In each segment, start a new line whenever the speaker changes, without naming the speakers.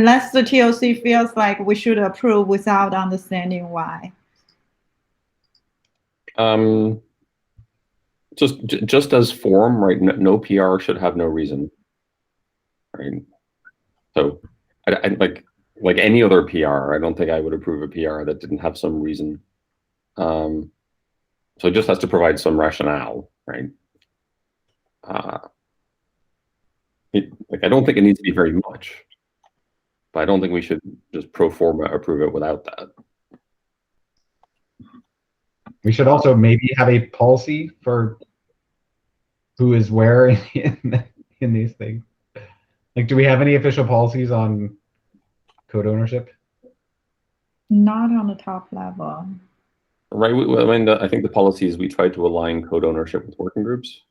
unless the TOC feels like we should approve without understanding why.
Just as form, right? No PR should have no reason, right? So, I like any other PR, I don't think I would approve a PR that didn't have some reason. So it just has to provide some rationale, right? Like I don't think it needs to be very much, but I don't think we should just pro forma approve it without that.
We should also maybe have a policy for who is where in these things. Like, do we have any official policies on code ownership?
Not on the top level.
Right. I mean, I think the policies, we try to align code ownership with working groups,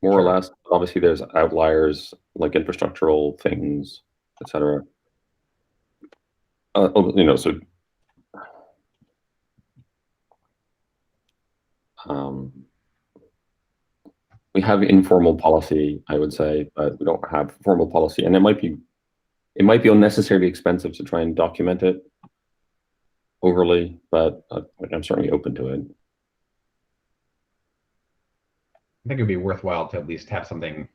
more or less. Obviously, there's outliers like infrastructural things, etc. You know, so we have informal policy, I would say, but we don't have formal policy, and it might be unnecessarily expensive to try and document it overly, but I'm certainly open to it.
I think it'd be worthwhile to at least have something.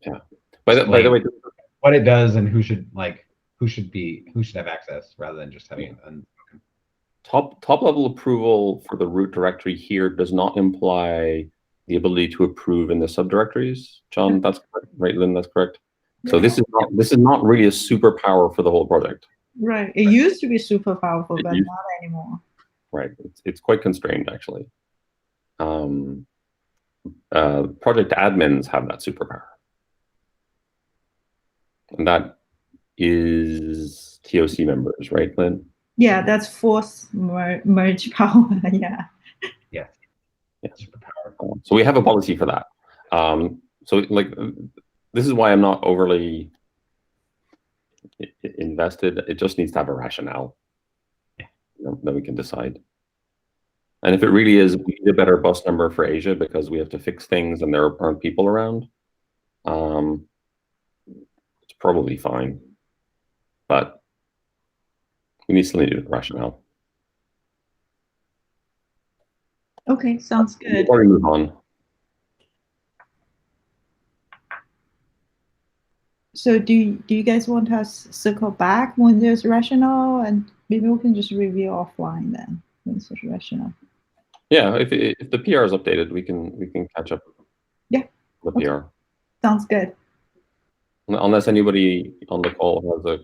Yeah. By the way,
what it does and who should have access, rather than just having it unspoken.
Top level approval for the root directory here does not imply the ability to approve in the subdirectories. John, that's correct, right? Lynn, that's correct. So this is not really a superpower for the whole project.
Right. It used to be super powerful, but not anymore.
Right. It's quite constrained, actually. Project admins have that superpower. And that is TOC members, right, Lynn?
Yeah, that's force merge power. Yeah.
Yeah. Yeah. Superpower.
So we have a policy for that. So like, this is why I'm not overly invested. It just needs to have a rationale. Yeah. You know, then we can decide. And if it really is, we need a better bus number for Asia because we have to fix things and there aren't people around. It's probably fine, but we still need a rationale.
Okay, sounds good.
Before we move on.
So do you guys want us to circle back when there's rationale, and maybe we can just review offline then when there's rationale?
Yeah, if the PR is updated, we can catch up.
Yeah.
The PR.
Sounds good.
Unless anybody on the call has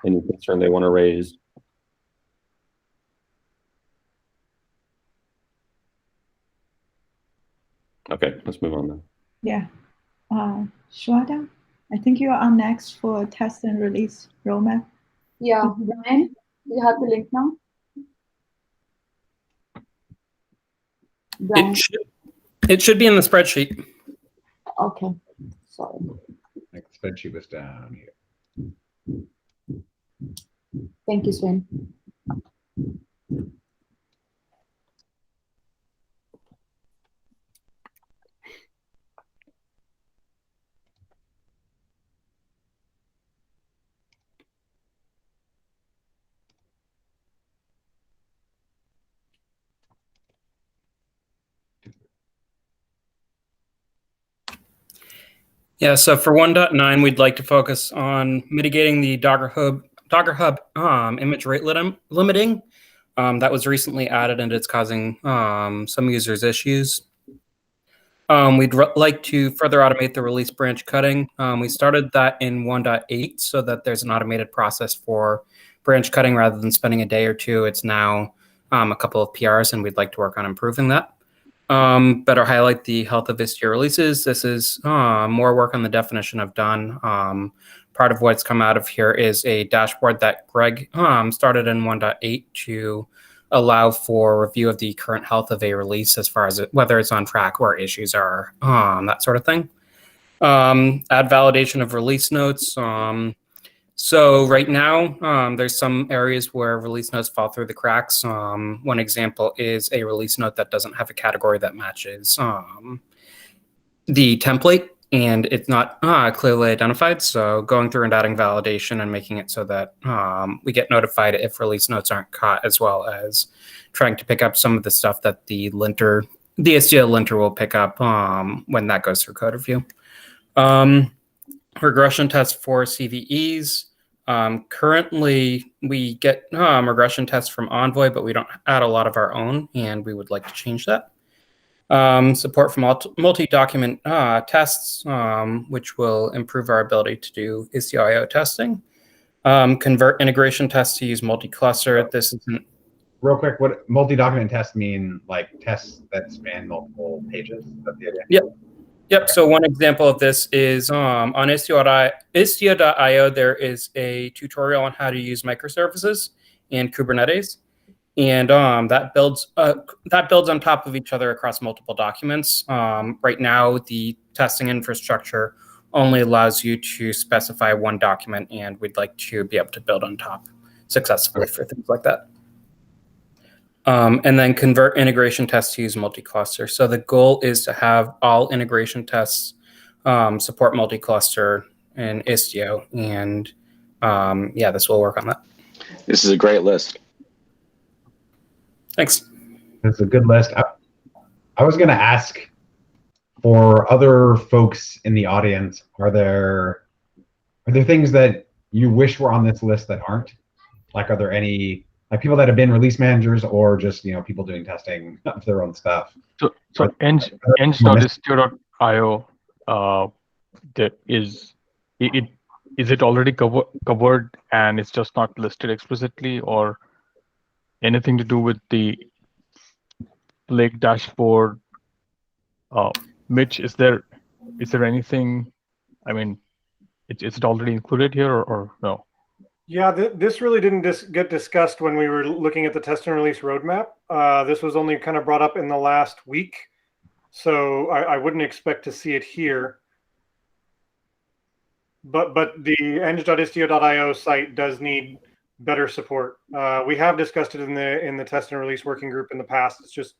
any concern they want to raise. Okay, let's move on then.
Yeah. Shweta, I think you are on next for test and release roadmap.
Yeah, Brian, you have the link now? Brian.
It should be in the spreadsheet.
Okay, sorry.
Like the spreadsheet was down here.
Thank you, Sven.
Yeah, so for 1.9, we'd like to focus on mitigating the Docker Hub image rate limiting. That was recently added and it's causing some users issues. We'd like to further automate the release branch cutting. We started that in 1.8 so that there's an automated process for branch cutting rather than spending a day or two. It's now a couple of PRs and we'd like to work on improving that. Better highlight the health of Istio releases. This is more work on the definition of done. Part of what's come out of here is a dashboard that Greg started in 1.8 to allow for review of the current health of a release as far as whether it's on track or issues are, that sort of thing. Add validation of release notes. So right now, there's some areas where release notes fall through the cracks. One example is a release note that doesn't have a category that matches the template. and it's not clearly identified. So going through and adding validation and making it so that we get notified if release notes aren't caught, as well as trying to pick up some of the stuff that the Istio linter will pick up when that goes through code review. Regression tests for CVEs. Currently, we get regression tests from Envoy, but we don't add a lot of our own, and we would like to change that. Support for multi-document tests, which will improve our ability to do Istio testing. Convert integration tests to use multi-cluster. This isn't
Real quick, what multi-document tests mean? Like tests that span multiple pages? That's the idea.
Yep. Yep. So one example of this is on Istio.io, there is a tutorial on how to use microservices and Kubernetes, and that builds on top of each other across multiple documents. Right now, the testing infrastructure only allows you to specify one document, and we'd like to be able to build on top successfully for things like that. And then convert integration tests to use multi-cluster. So the goal is to have all integration tests support multi-cluster in Istio, and yeah, this will work on that.
This is a great list.
Thanks.
That's a good list. I was going to ask for other folks in the audience, are there things that you wish were on this list that aren't? Like, are there any people that have been release managers, or just people doing testing of their own stuff?
So eng.istio.io, is it already covered and it's just not listed explicitly, or anything to do with the Lake dashboard? Mitch, is there anything? I mean, is it already included here, or no?
Yeah, this really didn't get discussed when we were looking at the test and release roadmap. This was only kind of brought up in the last week, so I wouldn't expect to see it here. But the eng.istio.io site does need better support. We have discussed it in the test and release working group in the past. It's just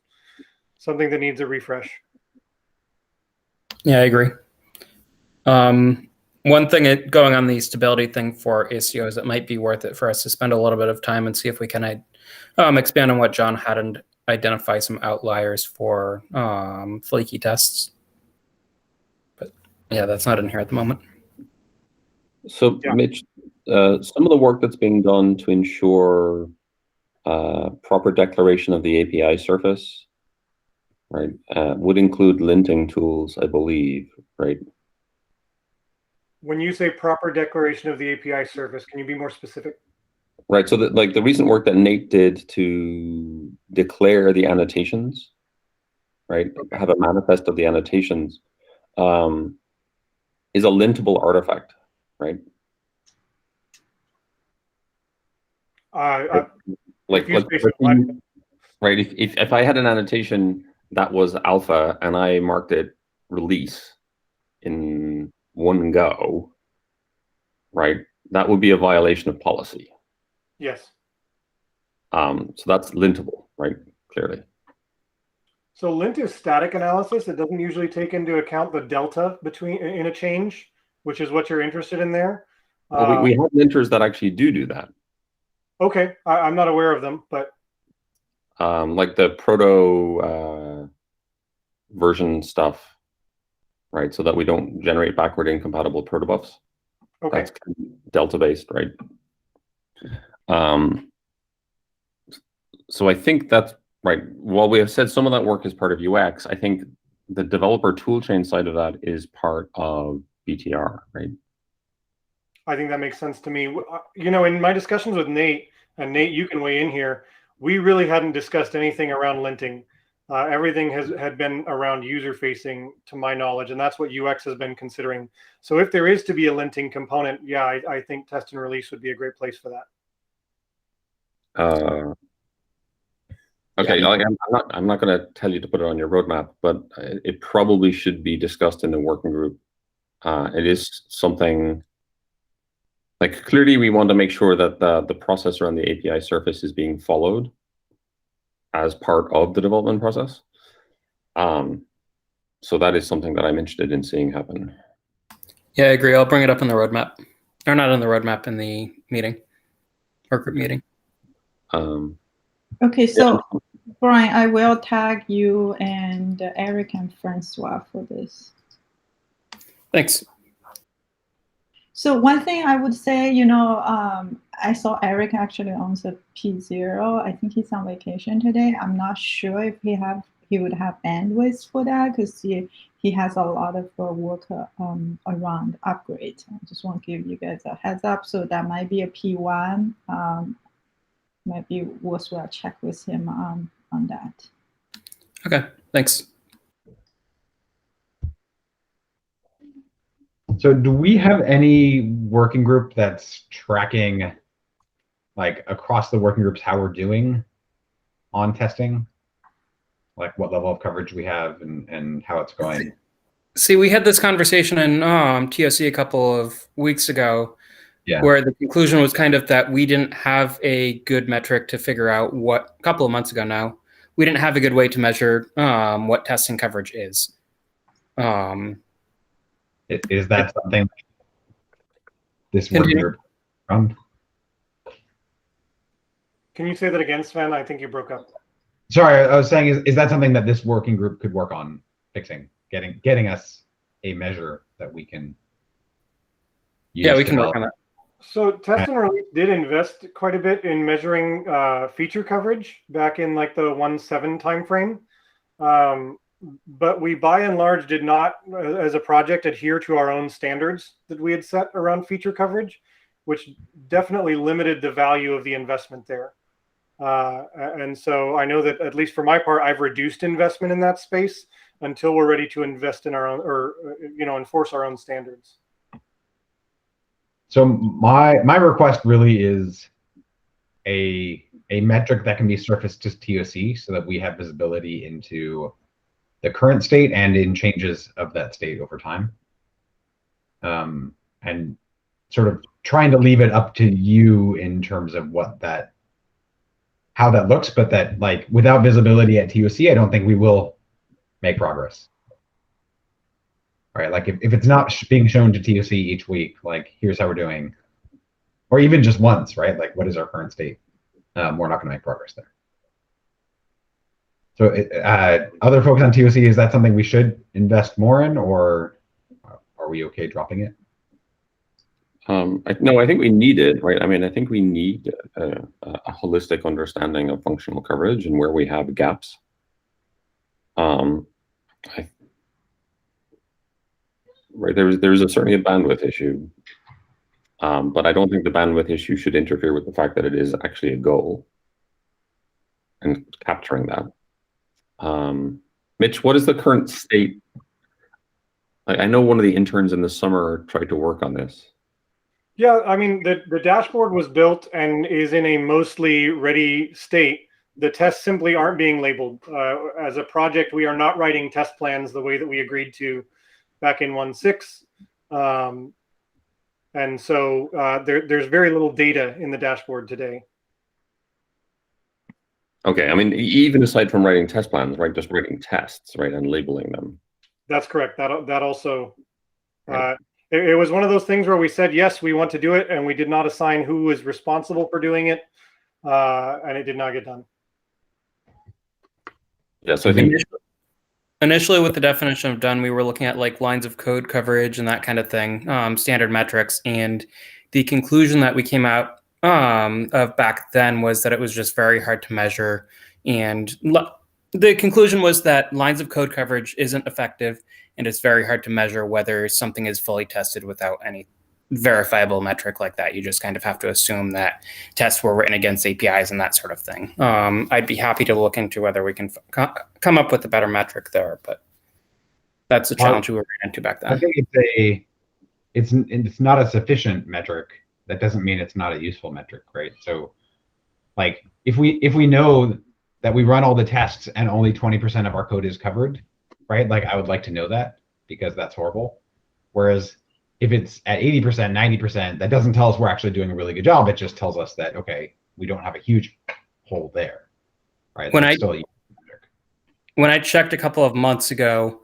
something that needs a refresh.
Yeah, I agree. One thing going on the stability thing for Istio is it might be worth it for us to spend a little bit of time and see if we can expand on what John had and identify some outliers for flaky tests. But yeah, that's not in here at the moment.
So, yeah. Mitch, some of the work that's being done to ensure proper declaration of the API surface, right, would include linting tools, I believe, right?
When you say proper declaration of the API surface, can you be more specific?
Right. So that, like, the recent work that Nate did to declare the annotations, right, have a manifest of the annotations, is a lintable artifact, right? If I had an annotation that was alpha and I marked it release in one go, right, that would be a violation of policy.
Yes.
So that's lintable, right, clearly.
So lint is static analysis. It doesn't usually take into account the delta in a change, which is what you're interested in there.
Well, we have linters that actually do that.
Okay, I'm not aware of them, but
like the proto version stuff, right? So that we don't generate backward incompatible protobufs.
Okay.
That's delta based, right? So I think that's right. While we have said some of that work is part of UX, I think the developer toolchain side of that is part of BTR, right?
I think that makes sense to me. In my discussions with Nate, and Nate, you can weigh in here, we really hadn't discussed anything around linting. Everything had been around user-facing, to my knowledge, and that's what UX has been considering. So if there is to be a linting component, yeah, I think test and release would be a great place for that.
Okay, yeah. I'm not going to tell you to put it on your roadmap, but it probably should be discussed in the working group. It is something. Like, clearly, we want to make sure that the process around the API surface is being followed as part of the development process. So that is something that I'm interested in seeing happen.
Yeah, I agree. I'll bring it up in the roadmap. Or not in the roadmap, in the meeting. Or group meeting.
Okay, so Brian, I will tag you and Eric and Francois for this.
Thanks.
So one thing I would say, you know, I saw Eric actually owns a P0. I think he's on vacation today. I'm not sure if he would have bandwidth for that because he has a lot of work around upgrades. I just want to give you guys a heads up. So that might be a P1. Might be worthwhile check with him on that.
Okay, thanks.
So do we have any working group that's tracking, like across the working groups, how we're doing on testing? Like what level of coverage we have and how it's going?
See, we had this conversation in TOC a couple of weeks ago, where the conclusion was kind of that we didn't have a good metric to figure out a couple of months ago now, we didn't have a good way to measure what testing coverage is.
Is that something this working group from?
Can you say that again, Sven? I think you broke up.
Sorry, I was saying, is that something that this working group could work on fixing, getting us a measure that we can use?
Yeah, we can work on that.
So Test and Release did invest quite a bit in measuring feature coverage back in like the 1.7 timeframe. But we by and large did not, as a project, adhere to our own standards that we had set around feature coverage, which definitely limited the value of the investment there. And so I know that, at least for my part, I've reduced investment in that space until we're ready to invest in our own, or enforce our own standards.
So my request really is a metric that can be surfaced to TOC so that we have visibility into the current state and in changes of that state over time. And sort of trying to leave it up to you in terms of how that looks, but that, like, without visibility at TOC, I don't think we will make progress. Right, like if it's not being shown to TOC each week, like here's how we're doing, or even just once, right? Like what is our current state? We're not going to make progress there. So other folks on TOC, is that something we should invest more in, or are we okay dropping it?
No, I think we need it, right? I mean, I think we need a holistic understanding of functional coverage and where we have gaps. Right, there's certainly a bandwidth issue, but I don't think the bandwidth issue should interfere with the fact that it is actually a goal and capturing that. Mitch, what is the current state? I know one of the interns in the summer tried to work on this.
Yeah, I mean, the dashboard was built and is in a mostly ready state. The tests simply aren't being labeled. As a project, we are not writing test plans the way that we agreed to back in 1.6. And so there's very little data in the dashboard today.
Okay, I mean, even aside from writing test plans, right, just writing tests, right, and labeling them.
That's correct. That also, it was one of those things where we said, yes, we want to do it, and we did not assign who was responsible for doing it, and it did not get done.
Yeah, so I think
initially with the definition of done, we were looking at like lines of code coverage and that kind of thing, standard metrics. And the conclusion that we came out of back then was that it was just very hard to measure. And the conclusion was that lines of code coverage isn't effective, and it's very hard to measure whether something is fully tested without any verifiable metric like that. You just kind of have to assume that tests were written against APIs and that sort of thing. I'd be happy to look into whether we can come up with a better metric there, but that's a challenge we were into back then.
I think it's not a sufficient metric. That doesn't mean it's not a useful metric, right? So, like, if we know that we run all the tests and only 20% of our code is covered, right? Like, I would like to know that, because that's horrible. Whereas if it's at 80%, 90%, that doesn't tell us we're actually doing a really good job. It just tells us that, okay, we don't have a huge hole there, right?
When I checked a couple of months ago,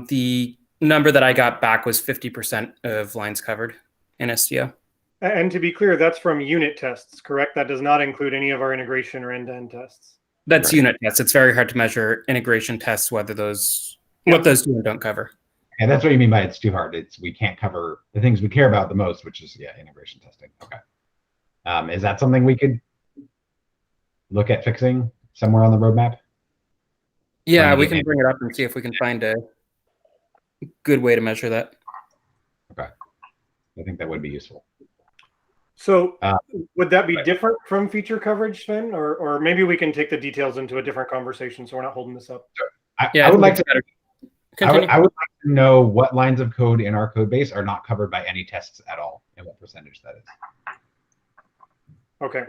The number that I got back was 50% of lines covered in Istio.
And to be clear, that's from unit tests, correct? That does not include any of our integration or end-to-end tests.
That's
Right.
unit tests. It's very hard to measure integration tests, whether those what those do and don't cover.
And that's what you mean by it's too hard. It's we can't cover the things we care about the most, which is integration testing. Okay. Is that something we could look at fixing somewhere on the roadmap?
Yeah, we can bring it up and see if we can find a good way to measure that.
Okay. I think that would be useful.
So would that be different from feature coverage, Sven? Or maybe we can take the details into a different conversation so we're not holding this up.
I would like to
continue.
I would like to know what lines of code in our code base are not covered by any tests at all and what percentage that is.
Okay.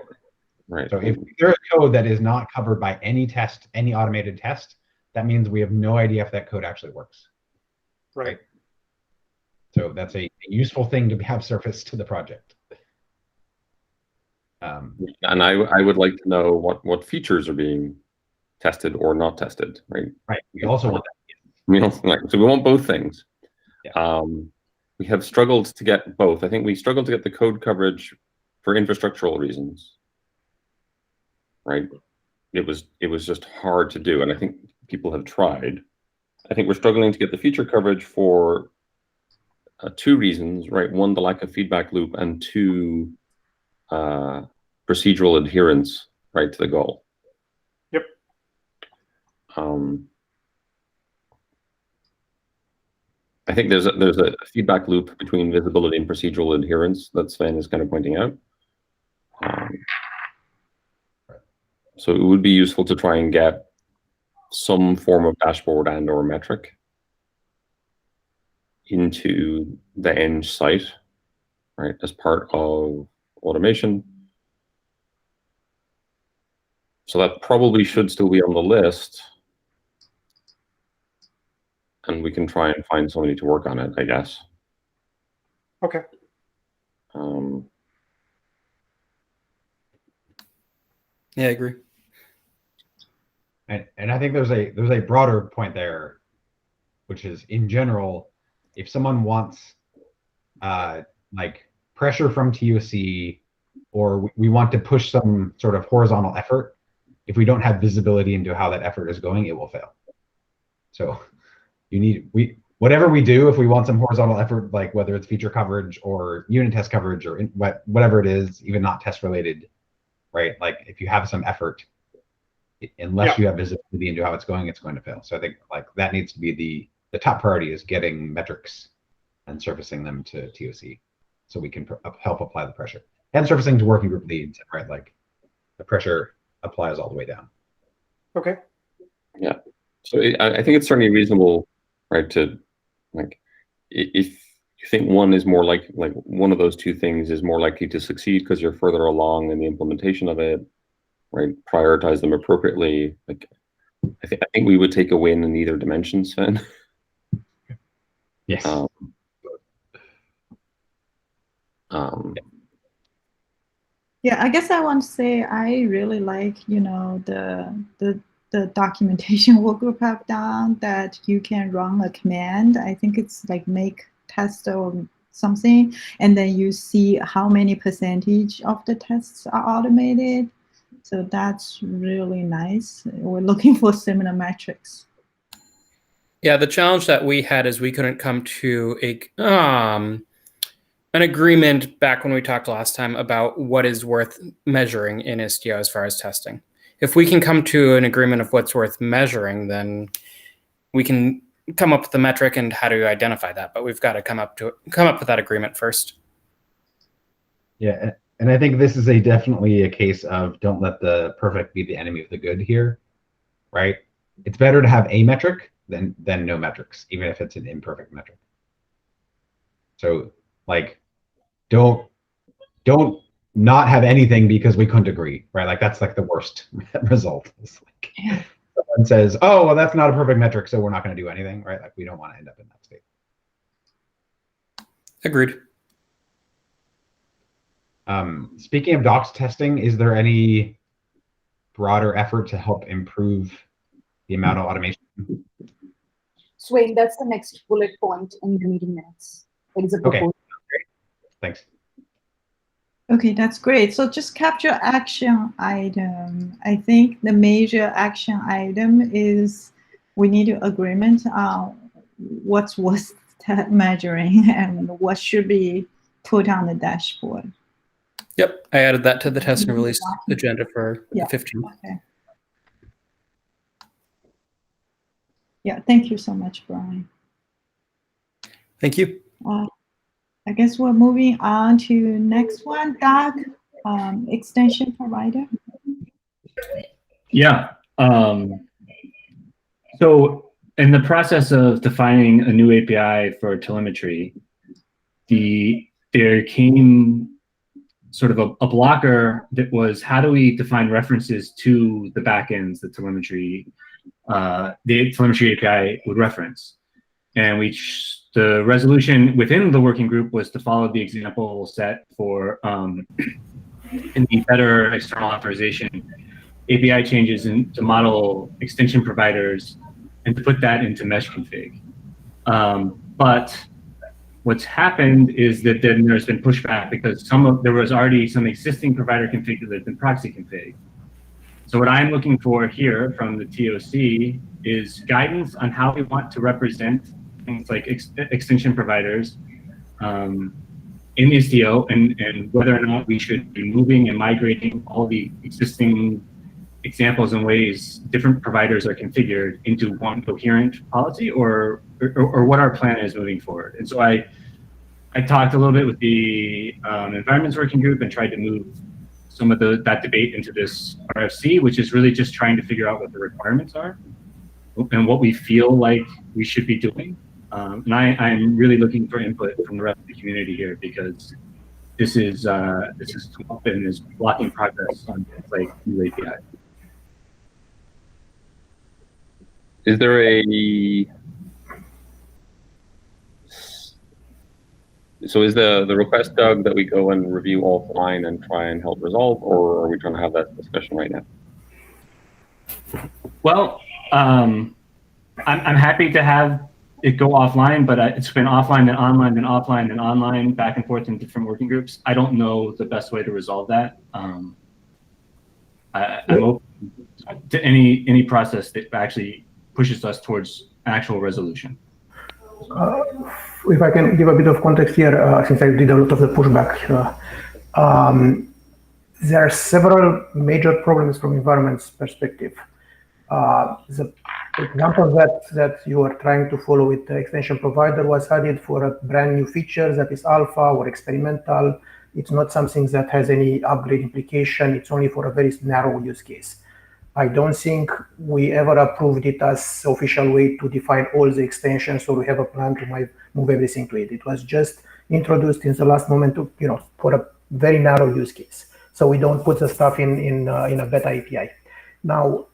Right.
So if there is code that is not covered by any test, any automated test, that means we have no idea if that code actually works.
Right.
So that's a useful thing to have surfaced to the project.
And I would like to know what features are being tested or not tested, right?
Right. We also want
that. So we want both things.
Yeah.
We have struggled to get both. I think we struggled to get the code coverage for infrastructural reasons, right? It was just hard to do, and I think people have tried. I think we're struggling to get the feature coverage for two reasons, right? One, the lack of feedback loop, and two, procedural adherence, right, to the goal.
Yep.
I think there's a feedback loop between visibility and procedural adherence that Sven is kind of pointing out. So it would be useful to try and get some form of dashboard and or metric into the Eng site, right, as part of automation. So that probably should still be on the list. And we can try and find somebody to work on it, I guess.
Okay.
Yeah, I agree.
And I think there's a broader point there, which is in general, if someone wants like pressure from TOC, or we want to push some sort of horizontal effort, if we don't have visibility into how that effort is going, it will fail. So whatever we do, if we want some horizontal effort, like whether it's feature coverage or unit test coverage or whatever it is, even not test related, right? Like if you have some effort, unless you have visibility into how it's going to fail. So I think like that needs to be the top priority, is getting metrics and surfacing them to TOC so we can help apply the pressure, and surfacing to working group leads, right? Like the pressure applies all the way down.
Okay.
Yeah. So I think it's certainly reasonable, right, to like, if you think one is more like one of those two things is more likely to succeed because you're further along in the implementation of it, right? Prioritize them appropriately. Like, I think we would take a win in either dimension, Sven.
Yes.
Yeah, I guess I want to say I really like, the documentation workgroup have done, that you can run a command. I think it's like make test or something, and then you see how many percentage of the tests are automated. So that's really nice. We're looking for similar metrics.
Yeah, the challenge that we had is we couldn't come to an agreement back when we talked last time about what is worth measuring in Istio as far as testing. If we can come to an agreement of what's worth measuring, then we can come up with the metric and how to identify that. But we've got to come up with that agreement first.
Yeah, and I think this is definitely a case of don't let the perfect be the enemy of the good here, right? It's better to have a metric than no metrics, even if it's an imperfect metric. So like, don't not have anything because we couldn't agree, right? Like that's like the worst result. It's like someone says, oh, well, that's not a perfect metric, so we're not going to do anything, right? Like we don't want to end up in that state.
Agreed.
Speaking of docs testing, is there any broader effort to help improve the amount of automation?
Swain, that's the next bullet point in the meeting minutes. It is a
Okay.
proposal.
Thanks.
Okay, that's great. So just capture action item. I think the major action item is we need agreement on what's worth measuring and what should be put on the dashboard.
Yep, I added that to the test and release agenda for
Yeah.
the 15th.
Okay. Yeah, thank you so much, Brian.
Thank you.
I guess we're moving on to next one, Doug, extension provider.
Yeah. So in the process of defining a new API for telemetry, there came sort of a blocker that was, how do we define references to the backends the telemetry API would reference? And the resolution within the working group was to follow the example set for in the better external authorization API changes to model extension providers and to put that into mesh config. But what's happened is that then there's been pushback because there was already some existing provider config that had been proxy config. So what I'm looking for here from the TOC is guidance on how we want to represent things like extension providers in Istio and whether or not we should be moving and migrating all the existing examples and ways different providers are configured into one coherent policy or what our plan is moving forward. And so I talked a little bit with the environments working group and tried to move some of that debate into this RFC, which is really just trying to figure out what the requirements are and what we feel like we should be doing. And I'm really looking for input from the rest of the community here because this is come up and is blocking progress on things like new API.
Is there so is the request, Doug, that we go and review offline and try and help resolve, or are we trying to have that discussion right now?
Well, I'm happy to have it go offline, but it's been offline, then online, then offline, then online, back and forth in different working groups. I don't know the best way to resolve that. I'm open to any process that actually pushes us towards actual resolution.
If I can give a bit of context here, since I did a lot of the pushback, there are several major problems from environment's perspective. The example that you are trying to follow with the extension provider was added for a brand new feature that is alpha or experimental. It's not something that has any upgrade implication. It's only for a very narrow use case. I don't think we ever approved it as official way to define all the extensions, or we have a plan to move everything to it. It was just introduced in the last moment to, for a very narrow use case. So we don't put the stuff in a beta API. Now,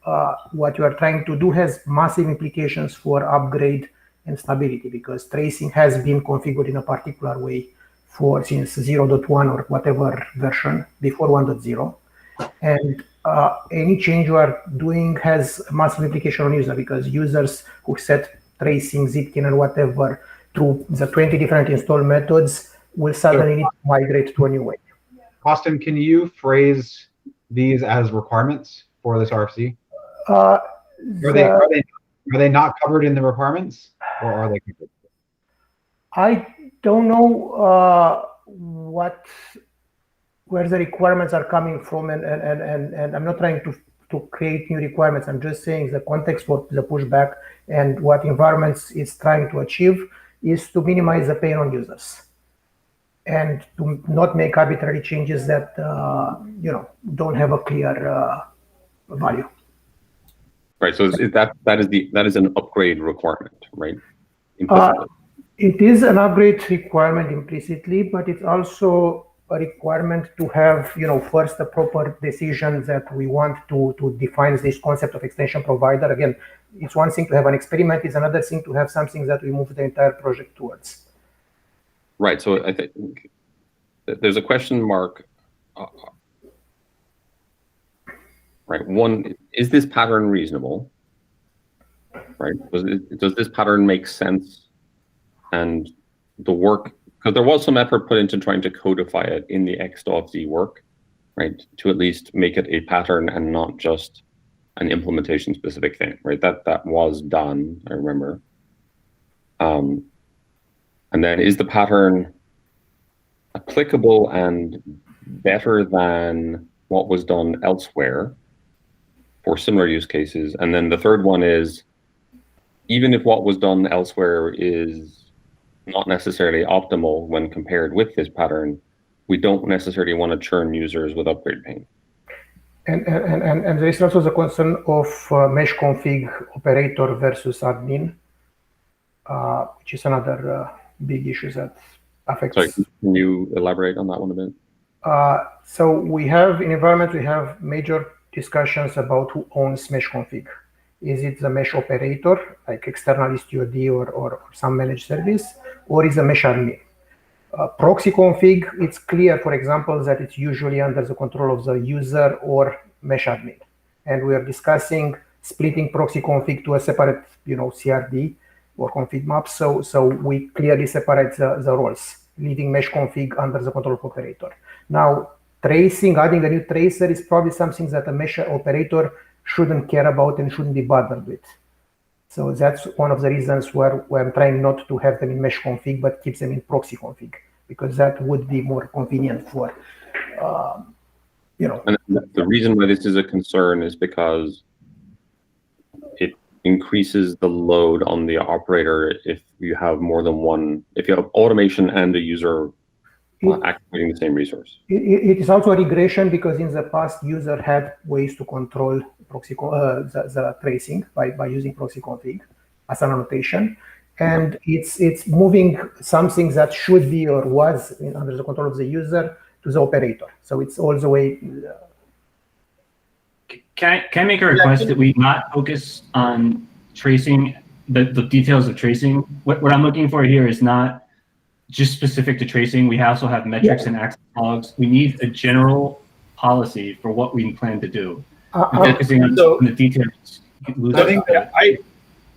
what you are trying to do has massive implications for upgrade and stability, because tracing has been configured in a particular way since 0.1 or whatever version before 1.0. And any change you are doing has massive implication on user, because users who set tracing, Zipkin, and whatever through the 20 different install methods will suddenly need to migrate to a new way.
Austin, can you phrase these as requirements for this RFC? Are they not covered in the requirements, or are they covered?
I don't know where the requirements are coming from, and I'm not trying to create new requirements. I'm just saying the context for the pushback and what environments is trying to achieve is to minimize the pain on users and to not make arbitrary changes that don't have a clear value.
Right. So that is an upgrade requirement, right?
It is an upgrade requirement implicitly, but it's also a requirement to have, first a proper decision that we want to define this concept of extension provider. Again, it's one thing to have an experiment, it's another thing to have something that we move the entire project towards.
Right. So I think there's a question mark. Right. One, is this pattern reasonable? right? Does this pattern make sense? And the work, because there was some effort put into trying to codify it in the x.z work, right? To at least make it a pattern and not just an implementation specific thing, right? That was done, I remember. And then is the pattern applicable and better than what was done elsewhere for similar use cases? And then the third one is, even if what was done elsewhere is not necessarily optimal when compared with this pattern, we don't necessarily want to churn users with upgrade pain.
And there is also the concern of mesh config operator versus admin, which is another big issue that affects.
Sorry, can you elaborate on that one a bit?
So we have in environment, we have major discussions about who owns mesh config. Is it the mesh operator, like external Istio or some managed service, or is the mesh admin? Proxy config, it's clear, for example, that it's usually under the control of the user or mesh admin. And we are discussing splitting proxy config to a separate, CRD or config map. So we clearly separate the roles, leaving mesh config under the control of operator. Now, tracing, adding a new tracer is probably something that a mesh operator shouldn't care about and shouldn't be bothered with. So that's one of the reasons where I'm trying not to have them in mesh config, but keep them in proxy config, because that would be more convenient for,
And the reason why this is a concern is because it increases the load on the operator if you have more than one, if you have automation and a user activating the same resource.
It is also a regression, because in the past, user had ways to control proxy the tracing by using proxy config as an annotation, and it's moving something that should be or was under the control of the user to the operator. So it's all the way.
Can I make a request that we not focus on tracing, the details of tracing? What I'm looking for here is not just specific to tracing. We also have metrics and access logs. We need a general policy for what we plan to do. Focusing on the details.
I think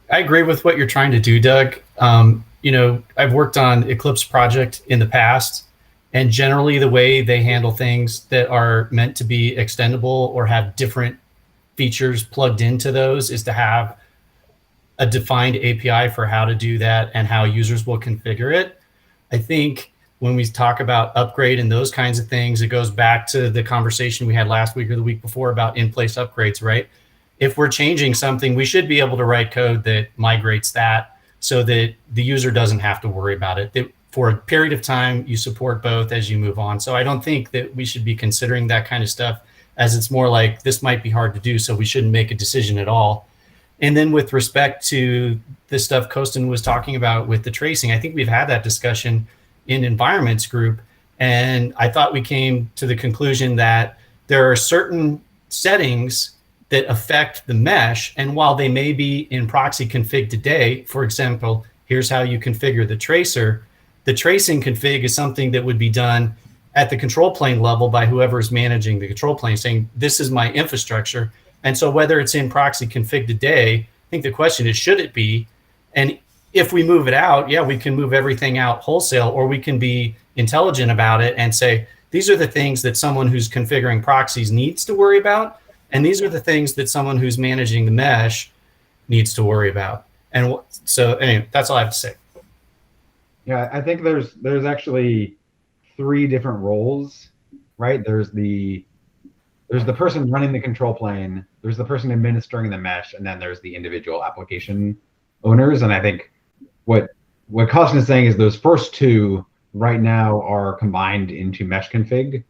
I agree with what you're trying to do, Doug. I've worked on Eclipse project in the past, and generally the way they handle things that are meant to be extendable or have different features plugged into those is to have a defined API for how to do that and how users will configure it. I think when we talk about upgrade and those kinds of things, it goes back to the conversation we had last week or the week before about in-place upgrades, right? If we're changing something, we should be able to write code that migrates that so that the user doesn't have to worry about it. That for a period of time, you support both as you move on. So I don't think that we should be considering that kind of stuff, as it's more like this might be hard to do, so we shouldn't make a decision at all. And then with respect to the stuff Kostin was talking about with the tracing, I think we've had that discussion in environments group. And I thought we came to the conclusion that there are certain settings that affect the mesh. And while they may be in proxy config today, for example, here's how you configure the tracer. The tracing config is something that would be done at the control plane level by whoever is managing the control plane, saying, this is my infrastructure. And so whether it's in proxy config today, I think the question is, should it be? And if we move it out, yeah, we can move everything out wholesale, or we can be intelligent about it and say, these are the things that someone who's configuring proxies needs to worry about. And these are the things that someone who's managing the mesh needs to worry about. And so anyway, that's all I have to say.
Yeah, I think there's actually 3 different roles, right? There's the person running the control plane, there's the person administering the mesh, and then there's the individual application owners. And I think what Kostin is saying is those first 2 right now are combined into mesh config.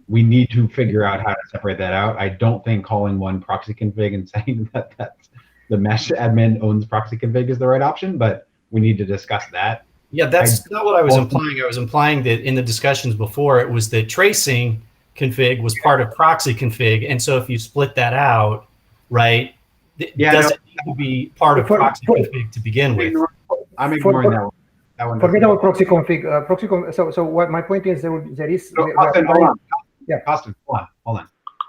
We need to figure out how to separate that out. I don't think calling one proxy config and saying that that's the mesh admin owns proxy config is the right option, but we need to discuss that.
Yeah, that's not what I was implying. I was implying that in the discussions before, it was that tracing config was part of proxy config. And so if you split that out, right, it doesn't need to be part of proxy config to begin with.
I'm ignoring that one.
Forget about proxy config. So what my point is, there is.
Kostin, hold on. Yeah, Kostin, hold on.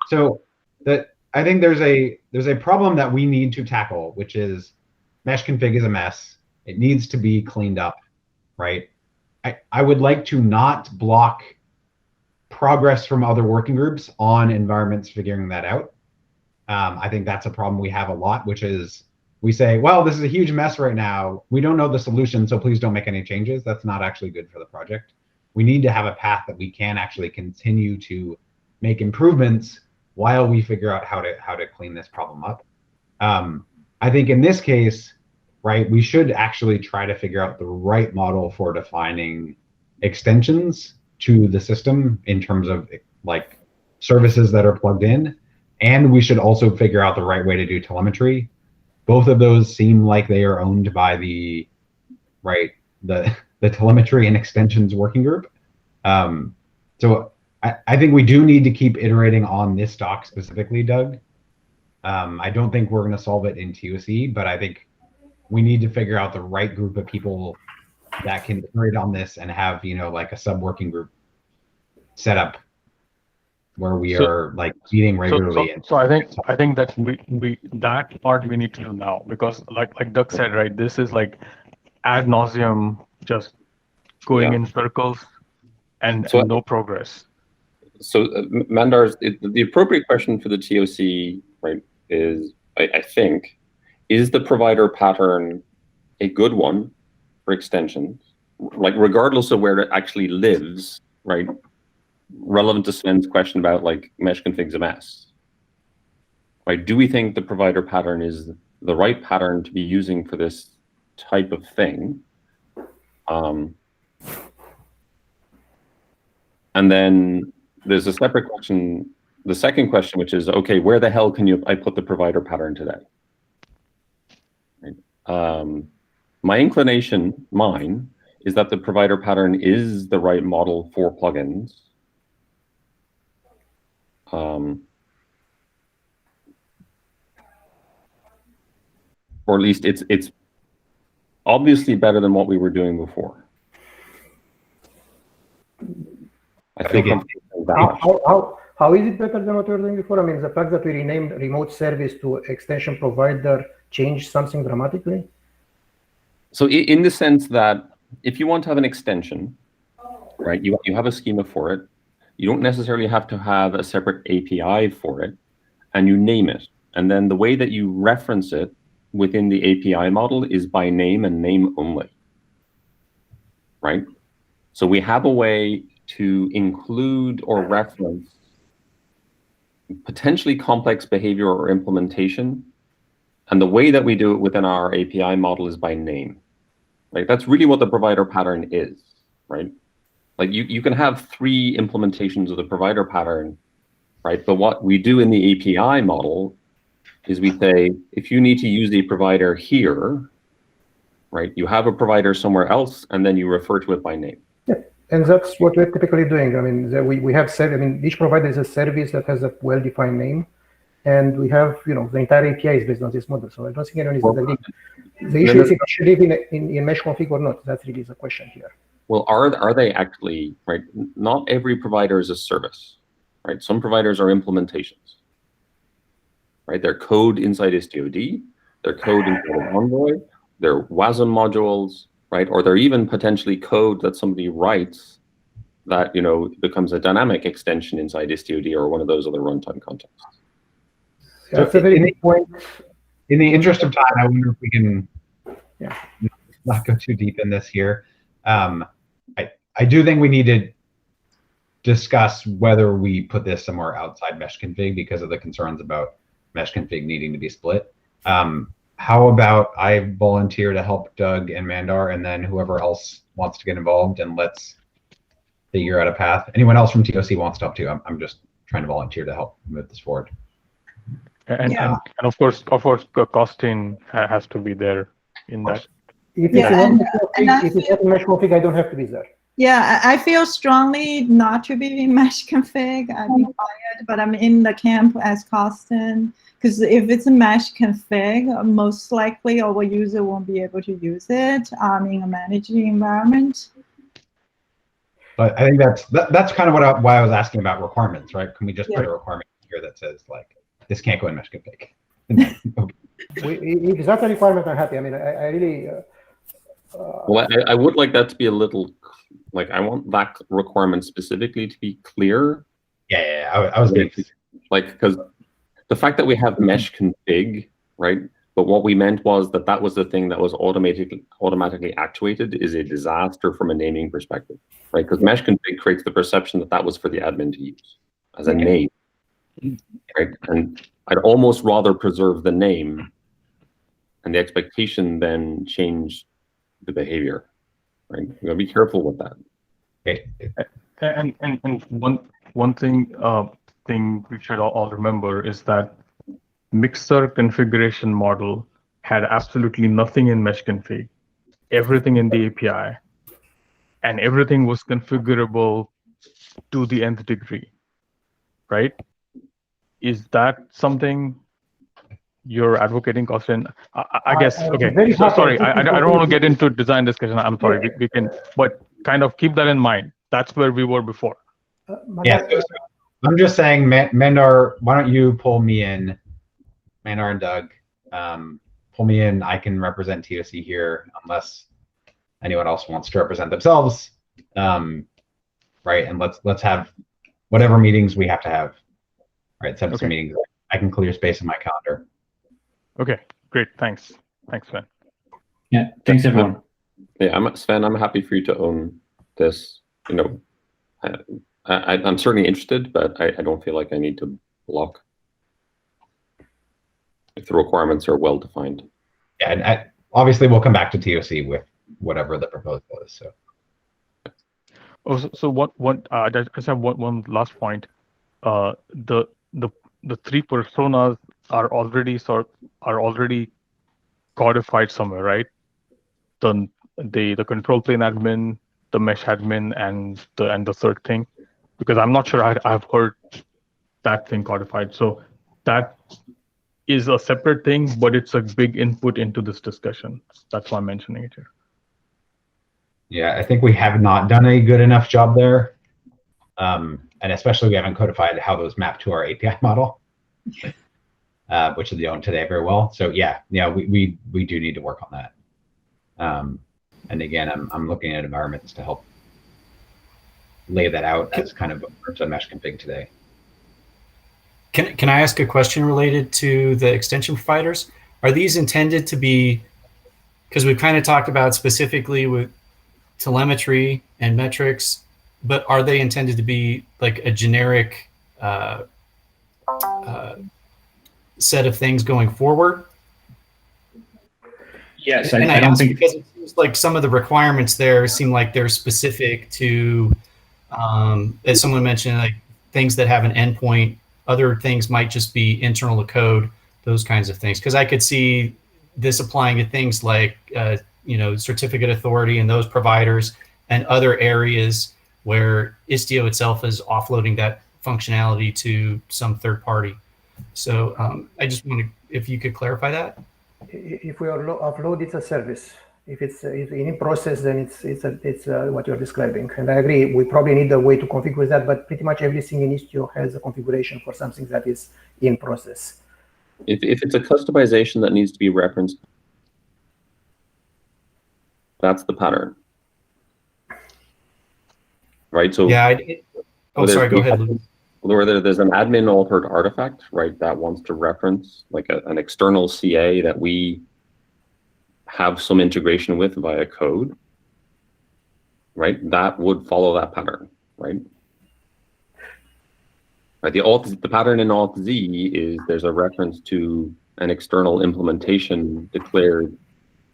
So I think there's a problem that we need to tackle, which is mesh config is a mess. It needs to be cleaned up, right? I would like to not block progress from other working groups on environments figuring that out. I think that's a problem we have a lot, which is we say, well, this is a huge mess right now. We don't know the solution, so please don't make any changes. That's not actually good for the project. We need to have a path that we can actually continue to make improvements while we figure out how to clean this problem up. I think in this case, right, we should actually try to figure out the right model for defining extensions to the system in terms of like services that are plugged in. And we should also figure out the right way to do telemetry. Both of those seem like they are owned by the telemetry and extensions working group. So I think we do need to keep iterating on this doc specifically, Doug. I don't think we're going to solve it in TOC, but I think we need to figure out the right group of people that can iterate on this and have, you know, like a sub-working group set up where we are like meeting regularly.
So I think that we that part we need to do now, because like Doug said, right, this is like ad nauseum, just going in circles and no progress.
So Mandar, the appropriate question for the TOC, right, is I think, is the provider pattern a good one for extensions, like regardless of where it actually lives, right? Relevant to Sven's question about like mesh configs a mess, right? Do we think the provider pattern is the right pattern to be using for this type of thing? And then there's a separate question, the second question, which is, okay, where the hell can I put the provider pattern today? Right? My inclination, mine, is that the provider pattern is the right model for plugins. Or at least it's obviously better than what we were doing before. I feel comfortable with that.
How is it better than what we were doing before? I mean, the fact that we renamed remote service to extension provider changed something dramatically?
So in the sense that if you want to have an extension, right, you have a schema for it. You don't necessarily have to have a separate API for it, and you name it. And then the way that you reference it within the API model is by name and name only, right? So we have a way to include or reference potentially complex behavior or implementation. And the way that we do it within our API model is by name. Like that's really what the provider pattern is, right? Like you can have 3 implementations of the provider pattern, right? But what we do in the API model is we say, if you need to use the provider here, right, you have a provider somewhere else, and then you refer to it by name.
Yeah, and that's what we're typically doing. I mean, we have said, I mean, each provider is a service that has a well-defined name, and we have, you know, the entire API is based on this model. So I don't think anyone is the issue is if it should live in mesh config or not. That really is a question here.
Well, are they actually, right? Not every provider is a service, right? Some providers are implementations, right? They're code inside Istio, they're code inside Envoy, they're WASM modules, right? Or they're even potentially code that somebody writes that, you know, becomes a dynamic extension inside Istio or one of those other runtime contexts.
So that's a very good point.
In the interest of time, I wonder if we can not go too deep in this here. I do think we need to discuss whether we put this somewhere outside mesh config because of the concerns about mesh config needing to be split. How about I volunteer to help Doug and Mandar, and then whoever else wants to get involved, and let's figure out a path. Anyone else from TOC wants to help too. I'm just trying to volunteer to help move this forward.
And of course, costing has to be there in that.
If it's not mesh config, I don't have to be there.
Yeah, I feel strongly not to be in mesh config. I'm required, but I'm in the camp as Costin, because if it's a mesh config, most likely our user won't be able to use it in a managing environment.
But I think that's kind of why I was asking about requirements, right? Can we just put a requirement here that says like this can't go in mesh config. Okay.
If that's a requirement, I'm happy. I mean, I really.
Well, I would like that to be a little, like, I want that requirement specifically to be clear.
Yeah, I was being
like, because the fact that we have mesh config, right? But what we meant was that was the thing that was automatically actuated is a disaster from a naming perspective, right? Because mesh config creates the perception that was for the admin to use as a name, right? And I'd almost rather preserve the name and the expectation than change the behavior, right? You gotta be careful with that.
Okay.
And one thing we should all remember is that mixer configuration model had absolutely nothing in mesh config, everything in the API, and everything was configurable to the nth degree, right? Is that something you're advocating, Costin? I guess, okay. So, sorry, I don't want to get into design discussion. I'm sorry, we can, but kind of keep that in mind. That's where we were before.
Yeah, I'm just saying, Mandar, why don't you pull me in? Mandar and Doug, pull me in. I can represent TOC here unless anyone else wants to represent themselves. Right, and let's have whatever meetings we have to have. Right, set up some meetings. I can clear space in my calendar.
Okay, great. Thanks, Sven.
Yeah, thanks everyone.
Yeah, Sven, I'm happy for you to own this. You know, I'm certainly interested, but I don't feel like I need to block if the requirements are well defined.
Yeah, and obviously we'll come back to TOC with whatever the proposal is. So.
Oh, so I just have one last point. The three personas are already codified somewhere, right? The control plane admin, the mesh admin, and the third thing, because I'm not sure I've heard that thing codified. So that is a separate thing, but it's a big input into this discussion. That's why I'm mentioning it here.
Yeah, I think we have not done a good enough job there. And especially we haven't codified how those map to our API model, which is owned today very well. So yeah, we do need to work on that. And again, I'm looking at environments to help lay that out as kind of a mesh config today.
Can I ask a question related to the extension providers? Are these intended to be, because we've kind of talked about specifically with telemetry and metrics, but are they intended to be like a generic set of things going forward?
Yes,
and
I don't think,
because it seems like some of the requirements there seem like they're specific to, as someone mentioned, like things that have an endpoint. Other things might just be internal to code, those kinds of things. Because I could see this applying to things like certificate authority and those providers, and other areas where Istio itself is offloading that functionality to some third party. So I just want to, if you could clarify that.
If we upload, it's a service. If it's in process, then it's what you're describing. And I agree, we probably need a way to configure that, but pretty much everything in Istio has a configuration for something that is in process.
If it's a customization that needs to be referenced, that's the pattern. Right, so
yeah. Sorry, go ahead, Lou.
Whether there's an admin altered artifact, right, that wants to reference like an external CA that we have some integration with via code, right, that would follow that pattern, right? Right, the pattern in Alt Z is there's a reference to an external implementation declared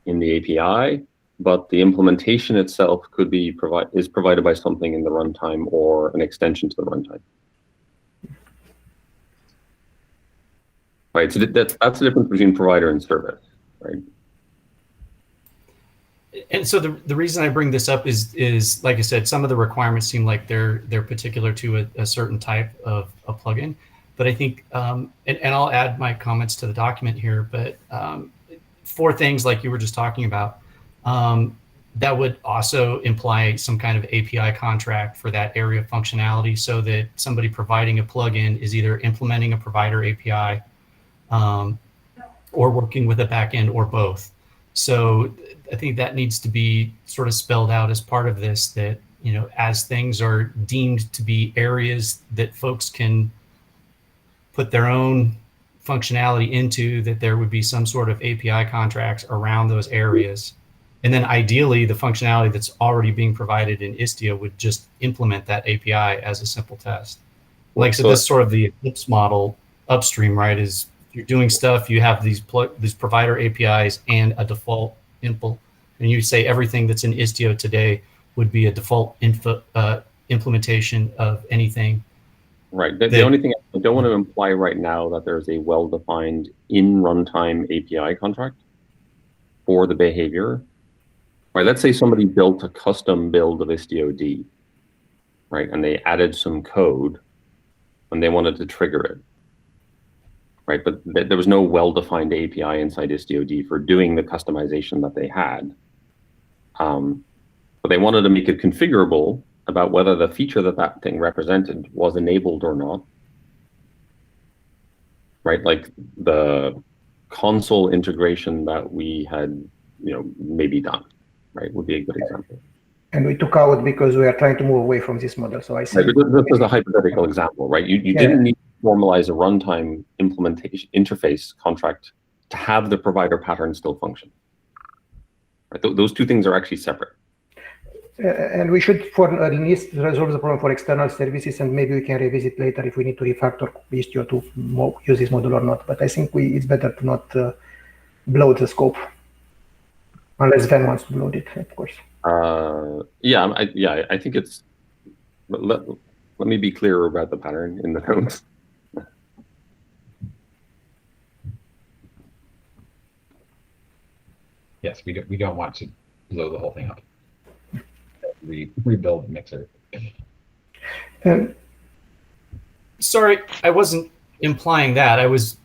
in the API, but the implementation itself could be provided by something in the runtime or an extension to the runtime. Right, so that's the difference between provider and service, right?
And so the reason I bring this up is like I said, some of the requirements seem like they're particular to a certain type of a plugin. But I think, and I'll add my comments to the document here, but 4 things like you were just talking about. that would also imply some kind of API contract for that area of functionality, so that somebody providing a plugin is either implementing a provider API or working with a backend, or both. So I think that needs to be sort of spelled out as part of this, that, you know, as things are deemed to be areas that folks can put their own functionality into, that there would be some sort of API contracts around those areas. And then ideally, the functionality that's already being provided in Istio would just implement that API as a simple test. Like, so this is sort of the Eclipse model upstream, right? Is you're doing stuff, you have these provider APIs and a default impl, and you say everything that's in Istio today would be a default implementation of anything.
Right. The only thing I don't want to imply right now that there's a well-defined in runtime API contract for the behavior. Right. Let's say somebody built a custom build of Istio-D, right, and they added some code and they wanted to trigger it. Right, but there was no well-defined API inside Istio-D for doing the customization that they had. But they wanted to make it configurable about whether the feature that that thing represented was enabled or not. Right, like the console integration that we had, you know, maybe done, right, would be a good example.
And we took out because we are trying to move away from this model. So I see.
Right, but this is a hypothetical example, right? You didn't need to formalize a runtime implementation interface contract to have the provider pattern still function. Right? Those two things are actually separate.
And we should, for at least, resolve the problem for external services, and maybe we can revisit later if we need to refactor Istio to use this model or not. But I think it's better to not bloat the scope, unless Sven wants to bloat it, of course.
I think it's. Let me be clearer about the pattern in the notes.
Yes, we don't want to blow the whole thing up. Rebuild Mixer.
Sorry, I wasn't implying that. I was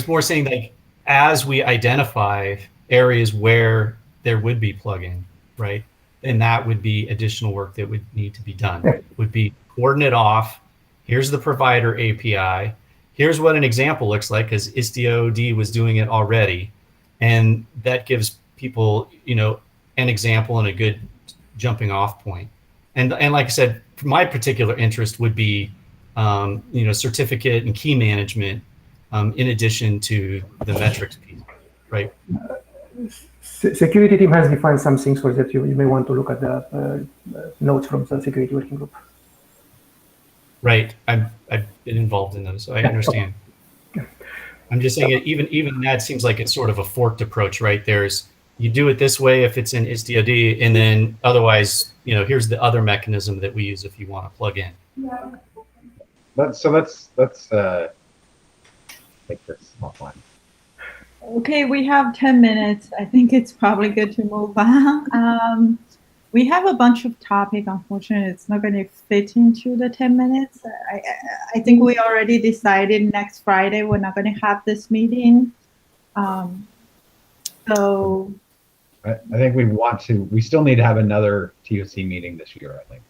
more saying that as we identify areas where there would be plugin, right? And that would be additional work that would need to be done. It would be coordinate off. Here's the provider API. Here's what an example looks like, because Istio-D was doing it already, and that gives people, you know, an example and a good jumping off point. And like I said, my particular interest would be, you know, certificate and key management, in addition to the metrics piece, right?
Security team has defined some things for that. You may want to look at the notes from the security working group.
Right, I've been involved in those, so I understand. I'm just saying, even that seems like it's sort of a forked approach, right? There's, you do it this way if it's in Istio-D, and then otherwise, you know, here's the other mechanism that we use if you want to plug in.
Let's take this offline.
Okay, we have 10 minutes. I think it's probably good to move on. We have a bunch of topics. Unfortunately, it's not going to fit into the 10 minutes. I think we already decided next Friday we're not going to have this meeting. So
I think we still need to have another TOC meeting this year, I think.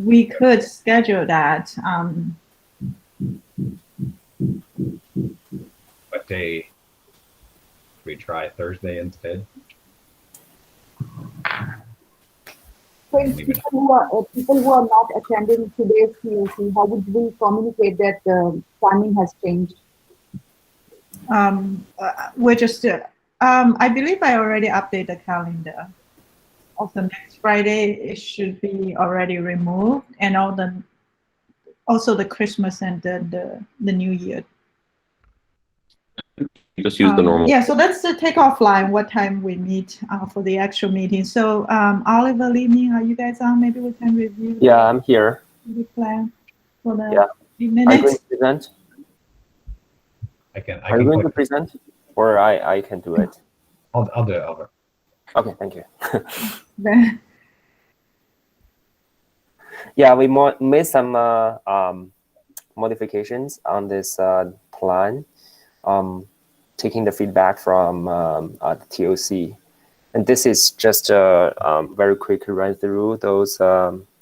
We could schedule that.
What day? We try Thursday instead.
So people who are not attending today's TOC, how would we communicate that the timing has changed?
We're just, I believe I already updated the calendar. Also, next Friday, it should be already removed, and also the Christmas and the New Year.
You just use the normal.
Yeah, so let's take offline what time we meet for the actual meeting. So Oliver, Li-Ming, are you guys on? Maybe we can review.
Yeah, I'm here.
The plan for the few minutes.
Are you going to present?
Are
you going to present, or I can do it?
I'll do it, Oliver.
Okay, thank you. Yeah, we made some modifications on this plan. Taking the feedback from the TOC. And this is just a very quick run through those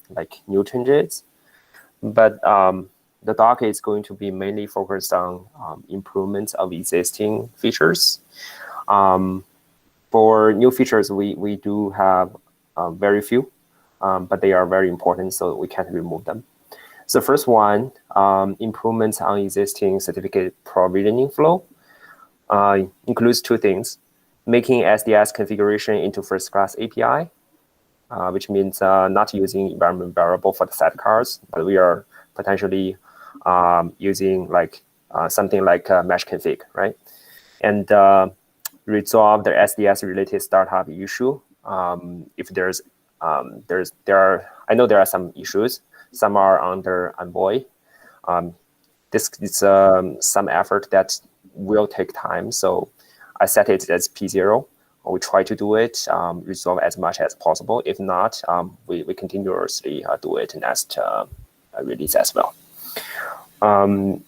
like new changes. But the doc is going to be mainly focused on improvements of existing features. For new features, we do have very few, but they are very important, so we can't remove them. So first one, improvements on existing certificate provisioning flow, includes two things: making SDS configuration into first-class API, which means not using environment variable for the sidecars, but we are potentially using like something like mesh config, right? And resolve the SDS related startup issue. If I know there are some issues. Some are under Envoy. This is some effort that will take time. So I set it as P0. We try to do it, resolve as much as possible. If not, we continuously do it next release as well.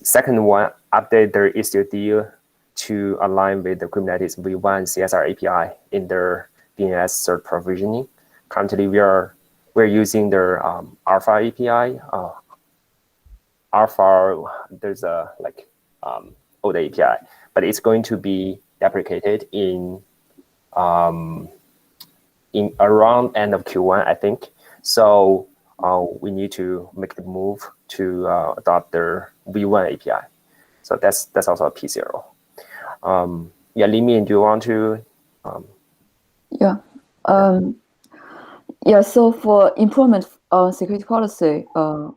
Second one, update their Istio deal to align with the Kubernetes v1 CSR API in their DNS cert provisioning. Currently, we're using their Alpha API. Alpha, there's a like old API, but it's going to be deprecated in around end of Q1, I think. So we need to make the move to adopt their V1 API. So that's also a P0. Yeah, Limin, do you want to?
Yeah, so for improvement on security policy,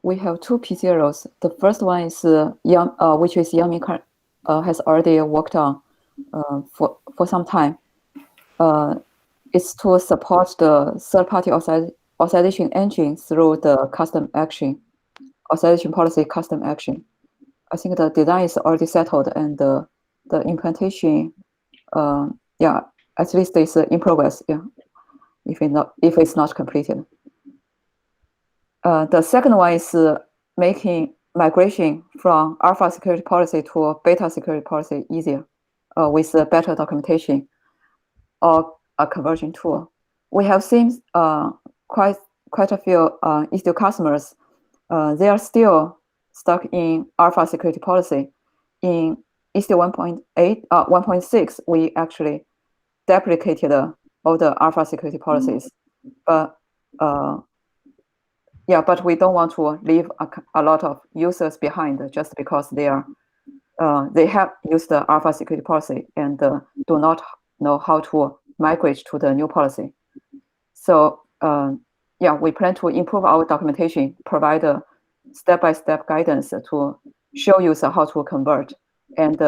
we have two P0s. The first one is which is Yami has already worked on for some time. It's to support the third-party authorization engine through the custom action, authorization policy custom action. I think the design is already settled, and the implementation, yeah, at least it's in progress. Yeah, if it's not completed. The second one is making migration from alpha security policy to beta security policy easier with better documentation or a conversion tool. We have seen quite a few Istio customers. They are still stuck in alpha security policy. In Istio 1.6, we actually deprecated all the alpha security policies, but yeah, but we don't want to leave a lot of users behind just because they have used the alpha security policy and do not know how to migrate to the new policy. So yeah, we plan to improve our documentation, provide a step-by-step guidance to show users how to convert, and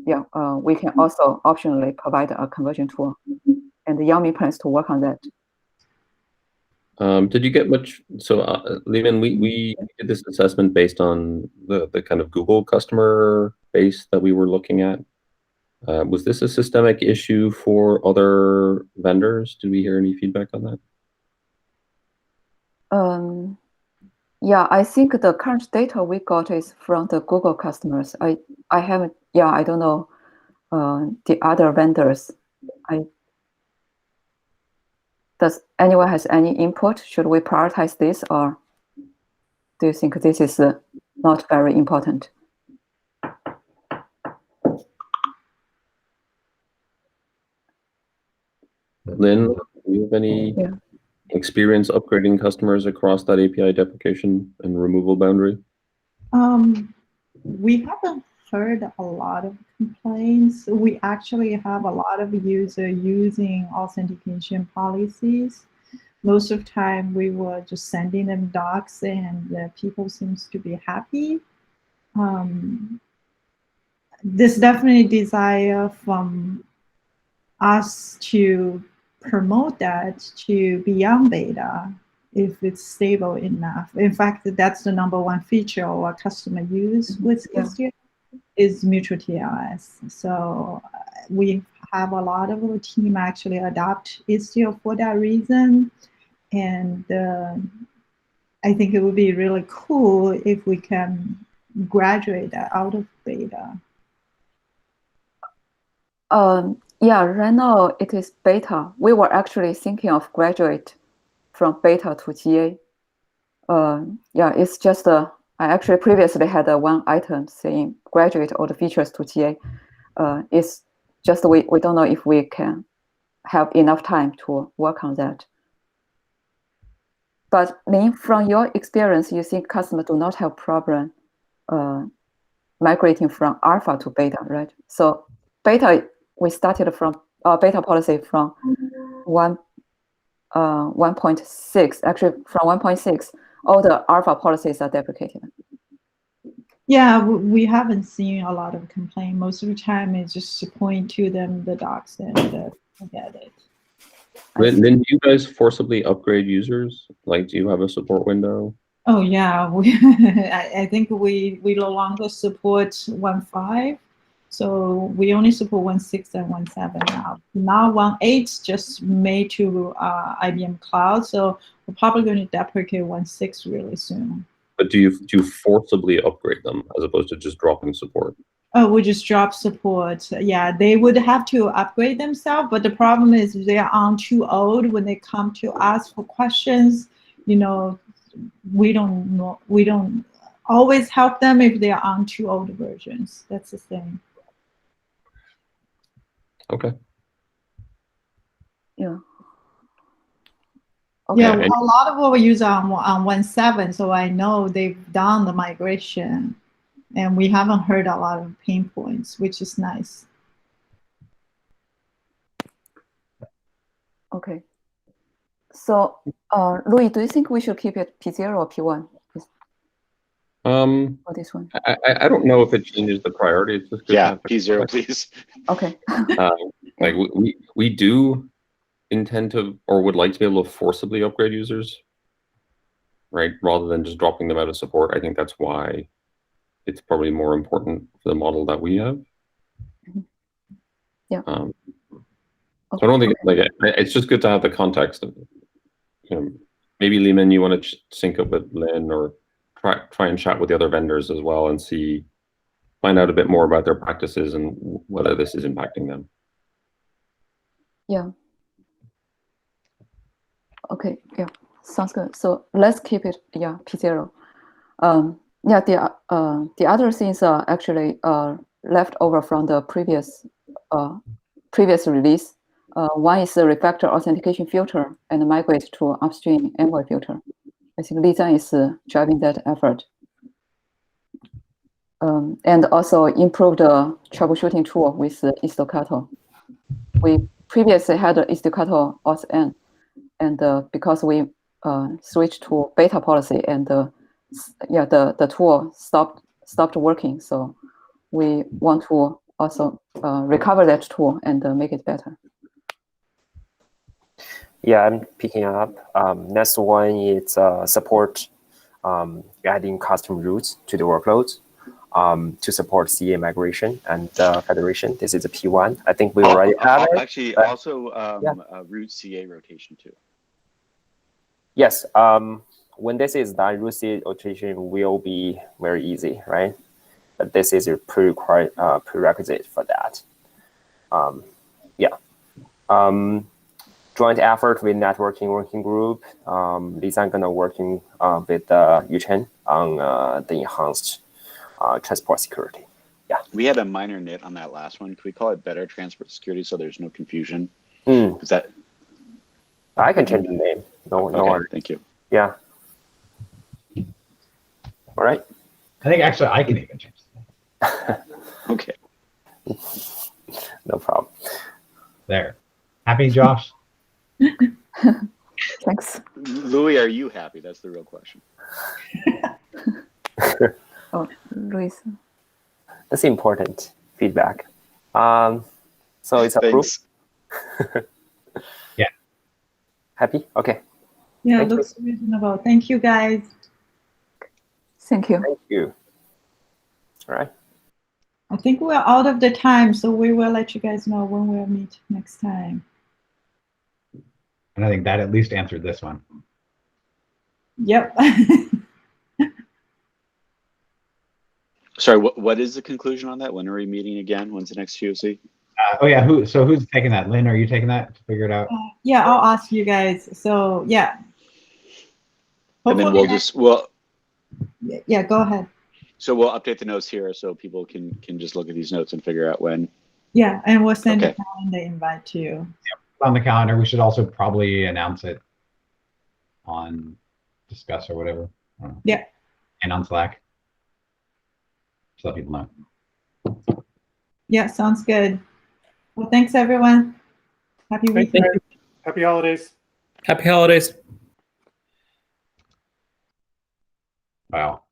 yeah, we can also optionally provide a conversion tool. And Yami plans to work on that.
Did you get much? So, Lehman, we did this assessment based on the kind of Google customer base that we were looking at. Was this a systemic issue for other vendors? Did we hear any feedback on that?
Yeah, I think the current data we got is from the Google customers. I haven't. Yeah, I don't know the other vendors. Does anyone has any input? Should we prioritize this, or do you think this is not very important?
Lynn, do you have any experience upgrading customers across that API deprecation and removal boundary?
We haven't heard a lot of complaints. We actually have a lot of users using authentication policies. Most of the time, we were just sending them docs, and people seems to be happy. There's definitely desire from us to promote that to beyond beta if it's stable enough. In fact, that's the #1 feature our customer use with Istio is mutual TLS. So we have a lot of our team actually adopt Istio for that reason. And I think it would be really cool if we can graduate that out of beta.
Yeah, right now it is beta. We were actually thinking of graduate from beta to GA. Yeah, it's just I actually previously had one item saying graduate all the features to GA. It's just we don't know if we can have enough time to work on that. But Lin, from your experience, you think customers do not have problem migrating from alpha to beta, right? So beta, we started from beta policy from 1.6. Actually, from 1.6, all the alpha policies are deprecated.
Yeah, we haven't seen a lot of complaint. Most of the time, it's just to point to them the docs and forget it.
Then do you guys forcibly upgrade users? Like, do you have a support window?
Oh yeah, I think we no longer support 1.5, so we only support 1.6 and 1.7 now. Now 1.8 just made to IBM Cloud, so we're probably going to deprecate 1.6 really soon.
But do you forcibly upgrade them as opposed to just dropping support?
Oh, we just drop support. Yeah, they would have to upgrade themselves, but the problem is they are on too old when they come to us for questions. You know, we don't always help them if they are on too old versions. That's the thing.
Okay.
Yeah. Okay.
Yeah, a lot of what we use on 1.7, so I know they've done the migration, and we haven't heard a lot of pain points, which is nice.
Okay. So, Louis, do you think we should keep it P0 or P1? For this one.
I don't know if it changes the priority. It's just good.
Yeah, P0, please.
Okay.
Like we do intend to, or would like to be able to forcibly upgrade users, right? Rather than just dropping them out of support. I think that's why it's probably more important for the model that we have.
Yeah.
So I don't think it's just good to have the context of, maybe Lehman, you want to sync up with Lynn or try and chat with the other vendors as well and find out a bit more about their practices and whether this is impacting them.
Yeah. Okay. Yeah. Sounds good. So let's keep it. Yeah. P0. Yeah. The other things are actually left over from the previous release. One is the refactor authentication filter and migrate to upstream envoy filter. I think Lisa is driving that effort. And also improve the troubleshooting tool with Istio. We previously had Istio auth-n, and because we switched to beta policy, and the tool stopped working. So we want to also recover that tool and make it better.
Yeah, I'm picking up. Next one is support adding custom routes to the workloads to support CA migration and federation. This is a P1. I think we already have it.
Actually, also root CA rotation too.
Yes. When this is done, root CA rotation will be very easy, right? But this is a prerequisite for that. Yeah. Joint effort with networking working group. Lisa gonna working with Yuchen on the enhanced transport security. Yeah.
We had a minor nit on that last one. Could we call it better transport security so there's no confusion? Is that?
I can change the name. No,
okay,
no.
Thank you.
Yeah. All right.
I think actually I can even change
that.
Okay.
No problem.
There. Happy, Josh?
Thanks.
Louis, are you happy? That's the real question.
Oh, Louis.
That's important feedback. So it's approved.
Yeah.
Happy? Okay.
Yeah, it looks reasonable. Thank you, guys.
Thank you.
Thank you. All right.
I think we're out of the time, so we will let you guys know when we'll meet next time.
And I think that at least answered this one.
Yep.
Sorry, what is the conclusion on that? When are we meeting again? When's the next QOC?
Oh yeah, who's taking that? Lynn, are you taking that to figure it out?
Yeah, I'll ask you guys. So yeah.
And then
Yeah, go ahead.
So we'll update the notes here so people can just look at these notes and figure out when.
Yeah, and we'll send
Okay.
a calendar invite to you.
Yep. On the calendar. We should also probably announce it on Discuss or whatever.
Yeah.
And on Slack. Just let people know.
Yeah, sounds good. Well, thanks everyone. Happy
Thank
weekend.
you. Happy holidays.
Happy holidays.
Wow.